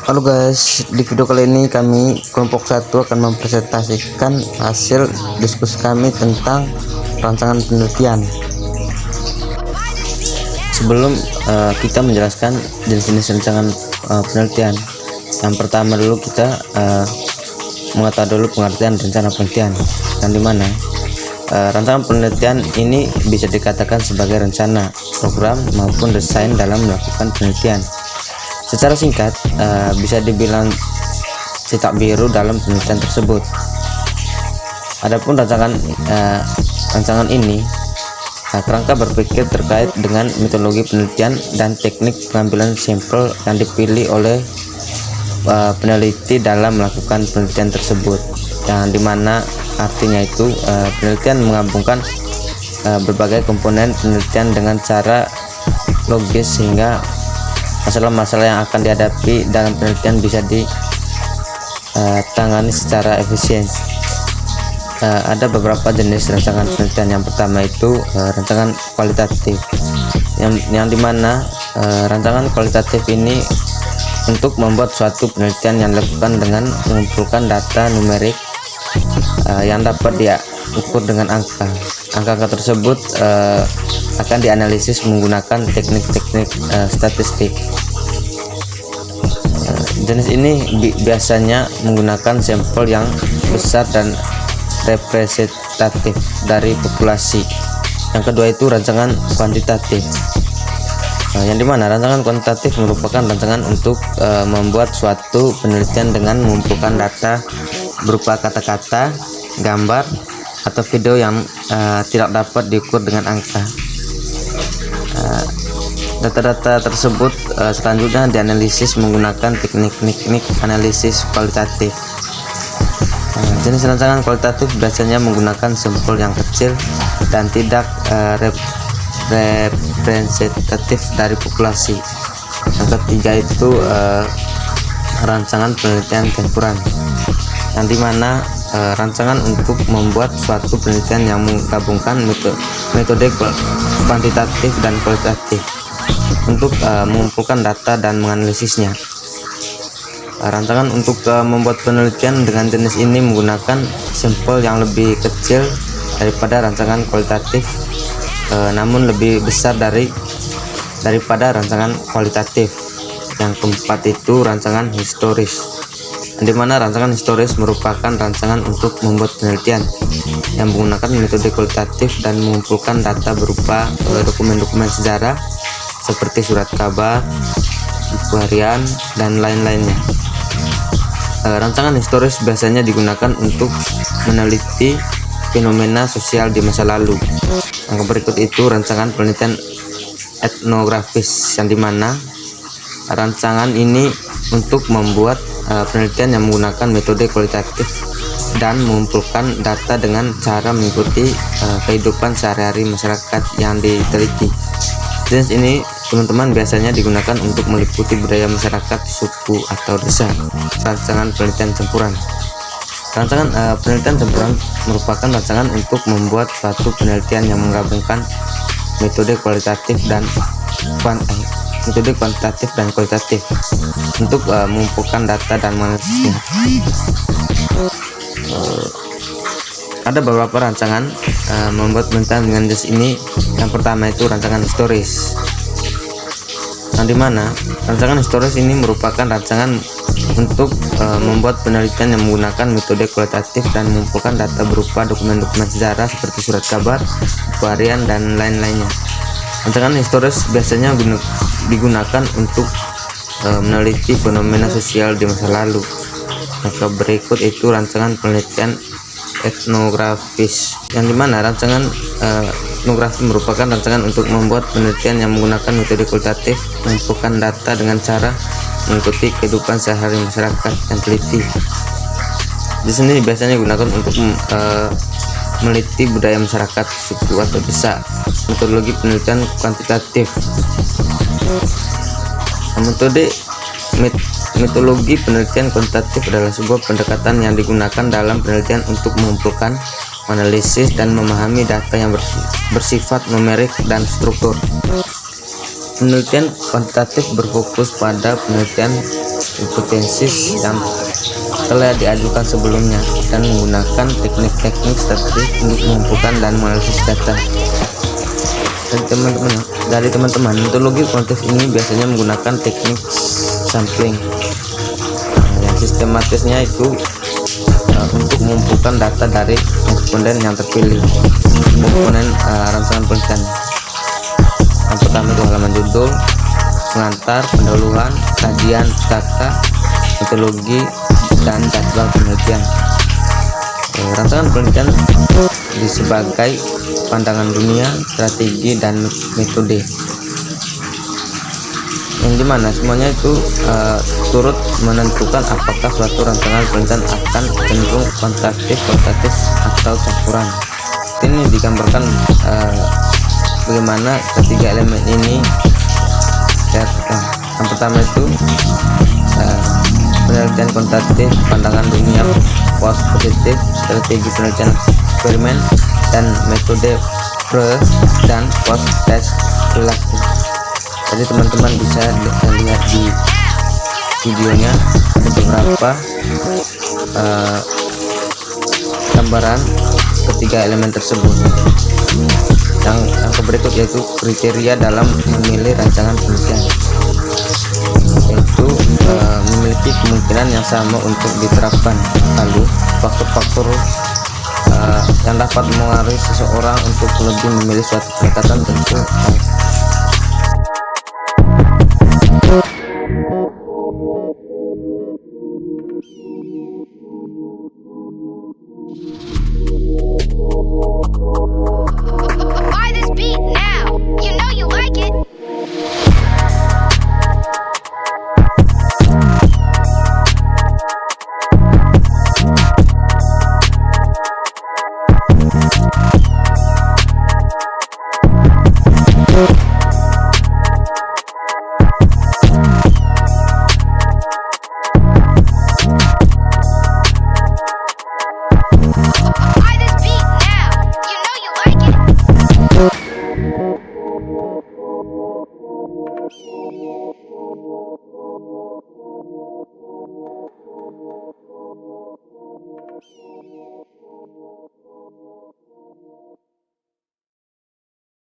Halo guys, di video kali ini kami kelompok 1 akan mempresentasikan hasil diskusi kami tentang rancangan penelitian. Sebelum kita menjelaskan jenis-jenis rancangan penelitian, yang pertama dulu kita mengetahui dulu pengertian rencana penelitian, yang dimana rancangan penelitian ini bisa dikatakan sebagai rencana, program maupun desain dalam melakukan penelitian. Secara singkat bisa dibilang cetak biru dalam penelitian tersebut. Adapun rancangan ini kerangka berpikir terkait dengan metodologi penelitian dan teknik pengambilan sampel yang dipilih oleh peneliti dalam melakukan penelitian tersebut, yang dimana artinya itu penelitian menggabungkan berbagai komponen penelitian dengan cara logis sehingga masalah-masalah yang akan dihadapi dalam penelitian bisa ditangani secara efisien. Ada beberapa jenis rancangan penelitian. Yang pertama itu rancangan kualitatif, yang dimana rancangan kualitatif ini untuk membuat suatu penelitian yang dilakukan dengan mengumpulkan data numerik yang dapat diukur dengan angka. Angka-angka tersebut akan dianalisis menggunakan teknik-teknik statistik. Jenis ini biasanya menggunakan sampel yang besar dan representatif dari populasi. Yang kedua itu rancangan kuantitatif, yang dimana rancangan kuantitatif merupakan rancangan untuk membuat suatu penelitian dengan mengumpulkan data berupa kata-kata, gambar, atau video yang tidak dapat diukur dengan angka. Data-data tersebut selanjutnya dianalisis menggunakan teknik-teknik analisis kualitatif. Jenis rancangan kualitatif biasanya menggunakan sampel yang kecil dan tidak representatif dari populasi. Yang ketiga itu rancangan penelitian campuran, yang dimana rancangan untuk membuat suatu penelitian yang menggabungkan metode kuantitatif dan kualitatif untuk mengumpulkan data dan menganalisisnya. Rancangan untuk membuat penelitian dengan jenis ini menggunakan sampel yang lebih kecil daripada rancangan kualitatif, namun lebih besar daripada rancangan kualitatif. Yang keempat itu rancangan historis, di mana rancangan historis merupakan rancangan untuk membuat penelitian yang menggunakan metode kualitatif dan mengumpulkan data berupa dokumen-dokumen sejarah seperti surat kabar, buku harian, dan lain-lainnya. Rancangan historis biasanya digunakan untuk meneliti fenomena sosial di masa lalu. Yang berikut itu rancangan penelitian etnografis, yang dimana rancangan ini untuk membuat penelitian yang menggunakan metode kualitatif dan mengumpulkan data dengan cara mengikuti kehidupan sehari-hari masyarakat yang diteliti. Jenis ini teman-teman biasanya digunakan untuk meliputi budaya masyarakat, suku, atau desa. Rancangan penelitian campuran. Rancangan penelitian campuran merupakan rancangan untuk membuat suatu penelitian yang menggabungkan metode kuantitatif dan kualitatif untuk mengumpulkan data dan menganalisisnya. Ada beberapa rancangan membuat penelitian dengan jenis ini. Yang pertama itu rancangan historis, yang dimana rancangan historis ini merupakan rancangan untuk membuat penelitian yang menggunakan metode kualitatif dan mengumpulkan data berupa dokumen-dokumen sejarah seperti surat kabar, buku harian, dan lain-lainnya. Rancangan historis biasanya digunakan untuk meneliti fenomena sosial di masa lalu. Yang berikut itu rancangan penelitian etnografis, yang dimana rancangan etnografi merupakan rancangan untuk membuat penelitian yang menggunakan metode kualitatif, mengumpulkan data dengan cara mengikuti kehidupan sehari-hari masyarakat yang teliti. Di sini biasanya digunakan untuk meneliti budaya masyarakat, suku, atau desa. Metodologi penelitian kuantitatif. Metodologi penelitian kuantitatif adalah sebuah pendekatan yang digunakan dalam penelitian untuk mengumpulkan, menganalisis, dan memahami data yang bersifat numerik dan struktur. Penelitian kuantitatif berfokus pada penelitian hipotesis yang telah diajukan sebelumnya dan menggunakan teknik-teknik statistik untuk mengumpulkan dan menganalisis data. Dari teman-teman, metodologi kuantitatif ini biasanya menggunakan teknik sampling. Yang sistematisnya itu untuk mengumpulkan data dari responden yang terpilih. Komponen rangsangan penelitian. Yang pertama itu halaman judul, pengantar, pendahuluan, kajian data, metodologi, dan jadwal penelitian. Rangsangan penelitian sebagai pandangan dunia, strategi, dan metode, yang dimana semuanya itu turut menentukan apakah suatu rancangan penelitian akan cenderung kuantitatif, kualitatif, atau campuran. Ini digambarkan bagaimana ketiga elemen ini. Yang pertama itu penelitian kuantitatif, pandangan dunia, positif, strategi penelitian eksperimen, dan metode pre dan post test perilaku. Jadi teman-teman bisa lihat di videonya ada beberapa gambaran ketiga elemen tersebut. Yang berikut yaitu kriteria dalam memilih rancangan penelitian, yaitu memiliki kemungkinan yang sama untuk diterapkan. Lalu faktor-faktor yang dapat mengaruhi seseorang untuk lebih memilih suatu pendekatan tentu. Why this beat now? You know you like it. You